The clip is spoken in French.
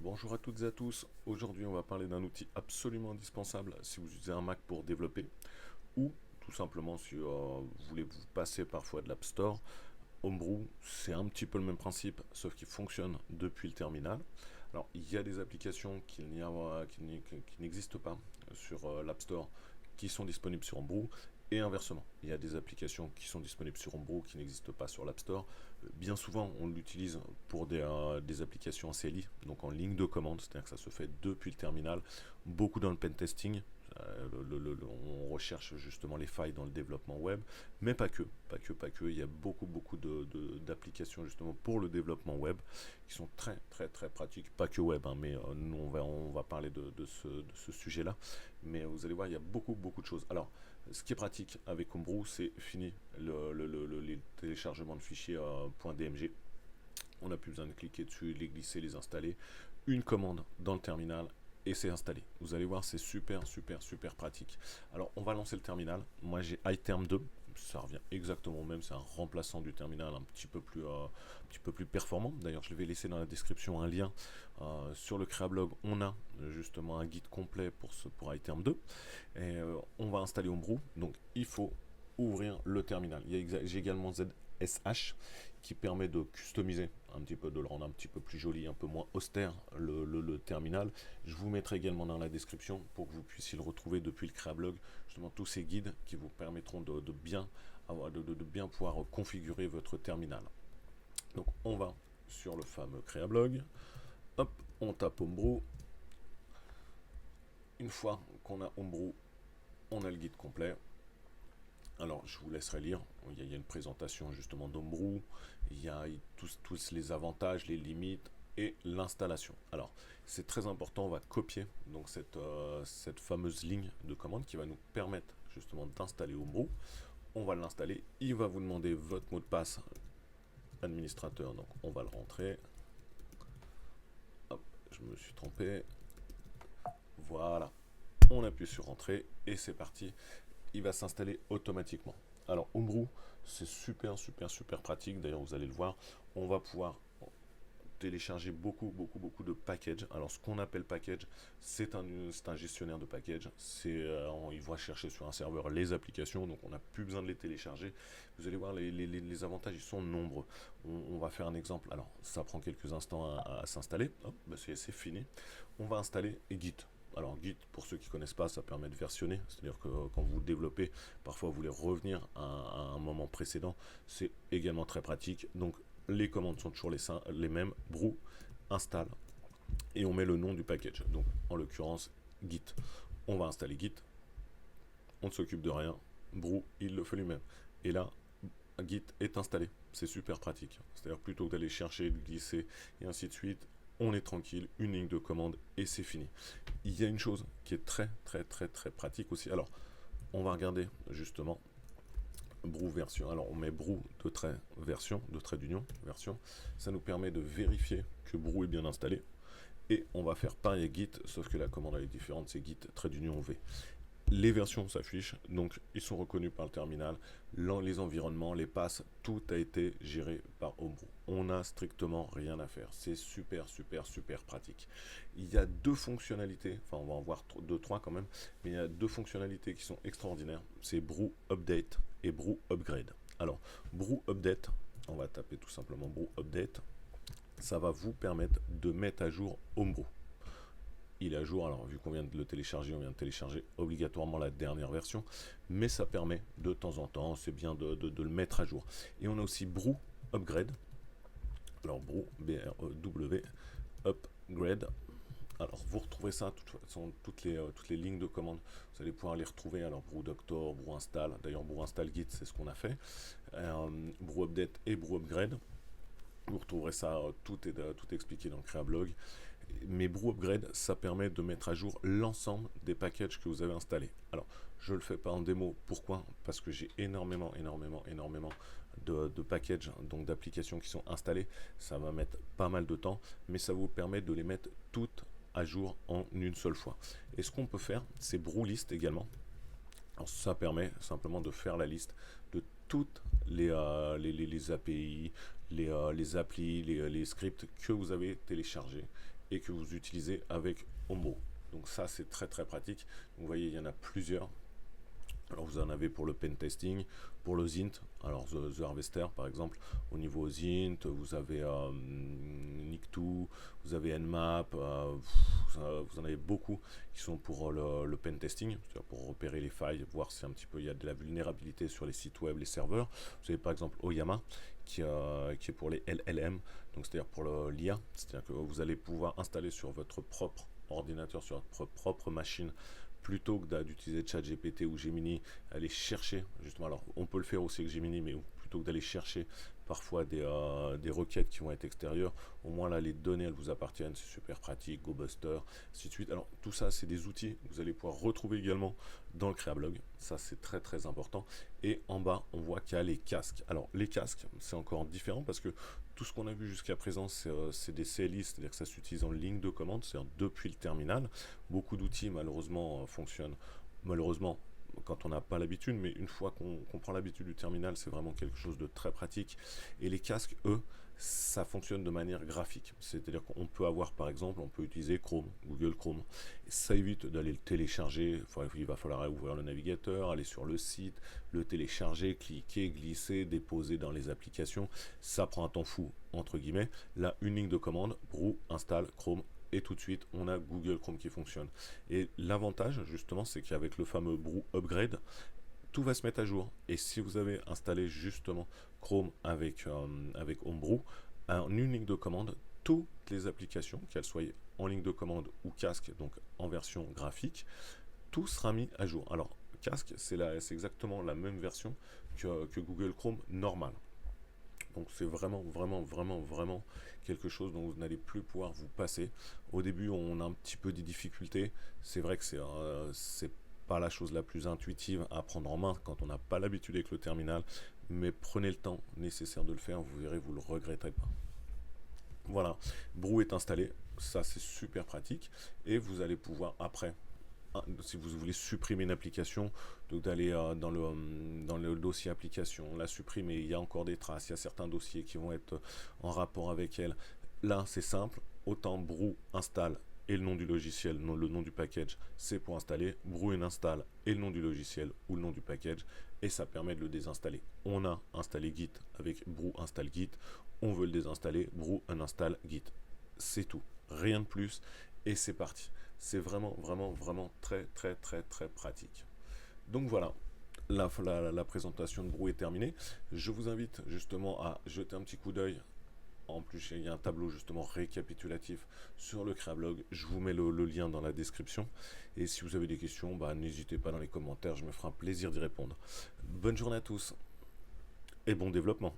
Bonjour à toutes et à tous. Aujourd'hui, on va parler d'un outil absolument indispensable si vous utilisez un Mac pour développer ou tout simplement si vous voulez vous passer parfois de l'App Store. Homebrew, c'est un petit peu le même principe, sauf qu'il fonctionne depuis le terminal. Alors, il y a des applications qui n'existent pas sur l'App Store qui sont disponibles sur Homebrew. Et inversement, il y a des applications qui sont disponibles sur Homebrew qui n'existent pas sur l'App Store. Bien souvent, on l'utilise pour des applications en CLI, donc en ligne de commande, c'est-à-dire que ça se fait depuis le terminal. Beaucoup dans le pen testing, on recherche justement les failles dans le développement web, mais pas que, pas que, pas que. Il y a beaucoup d'applications justement pour le développement web qui sont très très très pratiques, pas que web, hein, mais nous on va parler de ce sujet-là. Mais vous allez voir, il y a beaucoup de choses. Alors, ce qui est pratique avec Homebrew, c'est fini les téléchargements de fichiers .dmg. On n'a plus besoin de cliquer dessus, les glisser, les installer. Une commande dans le terminal et c'est installé. Vous allez voir, c'est super pratique. Alors, on va lancer le terminal. Moi, j'ai iTerm 2. Ça revient exactement au même. C'est un remplaçant du terminal un petit peu plus performant. D'ailleurs, je vais laisser dans la description un lien sur le Créablog. On a justement un guide complet pour iTerm 2. Et on va installer Homebrew. Donc, il faut ouvrir le terminal. J'ai également ZSH qui permet de customiser un petit peu, de le rendre un petit peu plus joli, un peu moins austère le terminal. Je vous mettrai également dans la description pour que vous puissiez le retrouver depuis le Créablog, justement tous ces guides qui vous permettront de bien pouvoir configurer votre terminal. Donc on va sur le fameux Créablog, hop, on tape Homebrew. Une fois qu'on a Homebrew, on a le guide complet. Alors, je vous laisserai lire. Il y a une présentation justement d'Homebrew. Il y a tous les avantages, les limites et l'installation. Alors, c'est très important. On va copier donc cette fameuse ligne de commande qui va nous permettre justement d'installer Homebrew. On va l'installer. Il va vous demander votre mot de passe administrateur. Donc, on va le rentrer. Hop, je me suis trompé. Voilà. On appuie sur Entrée et c'est parti. Il va s'installer automatiquement. Alors Homebrew, c'est super pratique. D'ailleurs, vous allez le voir, on va pouvoir télécharger beaucoup de packages. Alors ce qu'on appelle package, c'est un gestionnaire de packages. Il va chercher sur un serveur les applications, donc on n'a plus besoin de les télécharger. Vous allez voir, les avantages, ils sont nombreux. On va faire un exemple. Alors ça prend quelques instants à s'installer. Hop, bah c'est fini. On va installer Git. Alors Git, pour ceux qui ne connaissent pas, ça permet de versionner, c'est-à-dire que quand vous développez, parfois vous voulez revenir à un moment précédent, c'est également très pratique. Donc les commandes sont toujours les mêmes, brew, install, et on met le nom du package. Donc en l'occurrence Git. On va installer Git, on ne s'occupe de rien, brew, il le fait lui-même. Et là, Git est installé, c'est super pratique. C'est-à-dire plutôt que d'aller chercher, de glisser et ainsi de suite, on est tranquille, une ligne de commande et c'est fini. Il y a une chose qui est très pratique aussi. Alors, on va regarder justement brew version. Alors, on met brew de trait version, de trait d'union version. Ça nous permet de vérifier que brew est bien installé. Et on va faire pareil à git, sauf que la commande elle est différente, c'est git trait d'union v. Les versions s'affichent, donc ils sont reconnus par le terminal, les environnements, les passes, tout a été géré par Homebrew. On n'a strictement rien à faire, c'est super pratique. Il y a deux fonctionnalités, enfin on va en voir deux, trois quand même, mais il y a deux fonctionnalités qui sont extraordinaires, c'est Brew Update et Brew Upgrade. Alors, Brew Update, on va taper tout simplement Brew Update, ça va vous permettre de mettre à jour Homebrew. Il est à jour, alors vu qu'on vient de le télécharger, on vient de télécharger obligatoirement la dernière version, mais ça permet de temps en temps, c'est bien de le mettre à jour. Et on a aussi Brew Upgrade, alors Brew, B-R-E-W, Upgrade. Alors vous retrouvez ça, toutes les lignes de commande, vous allez pouvoir les retrouver, alors Brew Doctor, Brew Install, d'ailleurs Brew Install Git, c'est ce qu'on a fait, Brew Update et Brew Upgrade. Vous retrouverez ça, tout est expliqué dans le Créablog. Mais Brew Upgrade, ça permet de mettre à jour l'ensemble des packages que vous avez installés. Alors, je ne le fais pas en démo. Pourquoi? Parce que j'ai énormément de packages, donc d'applications qui sont installées. Ça va mettre pas mal de temps, mais ça vous permet de les mettre toutes à jour en une seule fois. Et ce qu'on peut faire, c'est Brew List également. Alors, ça permet simplement de faire la liste de toutes les API, les applis, les scripts que vous avez téléchargés et que vous utilisez avec Homebrew. Donc ça, c'est très très pratique. Vous voyez, il y en a plusieurs. Alors vous en avez pour le pen testing, pour le Zint, alors The Harvester par exemple, au niveau Zint, vous avez Nick2, vous avez Nmap, vous en avez beaucoup qui sont pour le pen testing, c'est-à-dire pour repérer les failles, voir si un petit peu il y a de la vulnérabilité sur les sites web, les serveurs. Vous avez par exemple Oyama qui est pour les LLM, donc c'est-à-dire pour l'IA, c'est-à-dire que vous allez pouvoir installer sur votre propre ordinateur, sur votre propre machine, plutôt que d'utiliser ChatGPT ou Gemini, aller chercher, justement, alors on peut le faire aussi avec Gemini, mais plutôt que d'aller chercher parfois des requêtes qui vont être extérieures, au moins là les données elles vous appartiennent, c'est super pratique, GoBuster, ainsi de suite. Alors tout ça c'est des outils que vous allez pouvoir retrouver également dans le Creablog, ça c'est très très important. Et en bas on voit qu'il y a les casques. Alors les casques c'est encore différent parce que tout ce qu'on a vu jusqu'à présent c'est des CLI, c'est-à-dire que ça s'utilise en ligne de commande, c'est-à-dire depuis le terminal. Beaucoup d'outils malheureusement fonctionnent, malheureusement quand on n'a pas l'habitude, mais une fois qu'on prend l'habitude du terminal, c'est vraiment quelque chose de très pratique. Et les casques, eux, ça fonctionne de manière graphique. C'est-à-dire qu'on peut avoir, par exemple, on peut utiliser Chrome, Google Chrome. Et ça évite d'aller le télécharger. Il va falloir ouvrir le navigateur, aller sur le site, le télécharger, cliquer, glisser, déposer dans les applications. Ça prend un temps fou, entre guillemets. Là, une ligne de commande, Brew, installe, Chrome, et tout de suite on a Google Chrome qui fonctionne. Et l'avantage justement c'est qu'avec le fameux Brew Upgrade, tout va se mettre à jour. Et si vous avez installé justement Chrome avec Homebrew, en une ligne de commande, toutes les applications, qu'elles soient en ligne de commande ou casque, donc en version graphique, tout sera mis à jour. Alors casque c'est exactement la même version que Google Chrome normal. Donc c'est vraiment, vraiment, vraiment, vraiment quelque chose dont vous n'allez plus pouvoir vous passer. Au début, on a un petit peu des difficultés. C'est vrai que c'est pas la chose la plus intuitive à prendre en main quand on n'a pas l'habitude avec le terminal. Mais prenez le temps nécessaire de le faire, vous verrez, vous ne le regretterez pas. Voilà, Brew est installé, ça c'est super pratique. Et vous allez pouvoir après, si vous voulez supprimer une application, donc d'aller dans le dossier application, la supprimer, il y a encore des traces, il y a certains dossiers qui vont être en rapport avec elle. Là, c'est simple, autant Brew installe et le nom du logiciel, le nom du package, c'est pour installer, Brew installe et le nom du logiciel ou le nom du package, et ça permet de le désinstaller. On a installé Git avec Brew install Git, on veut le désinstaller, Brew uninstall Git. C'est tout, rien de plus, et c'est parti. C'est vraiment, vraiment, vraiment très, très, très, très pratique. Donc voilà, la présentation de Brew est terminée. Je vous invite justement à jeter un petit coup d'œil. En plus, il y a un tableau justement récapitulatif sur le Creablog. Je vous mets le lien dans la description. Et si vous avez des questions, n'hésitez pas dans les commentaires. Je me ferai un plaisir d'y répondre. Bonne journée à tous et bon développement.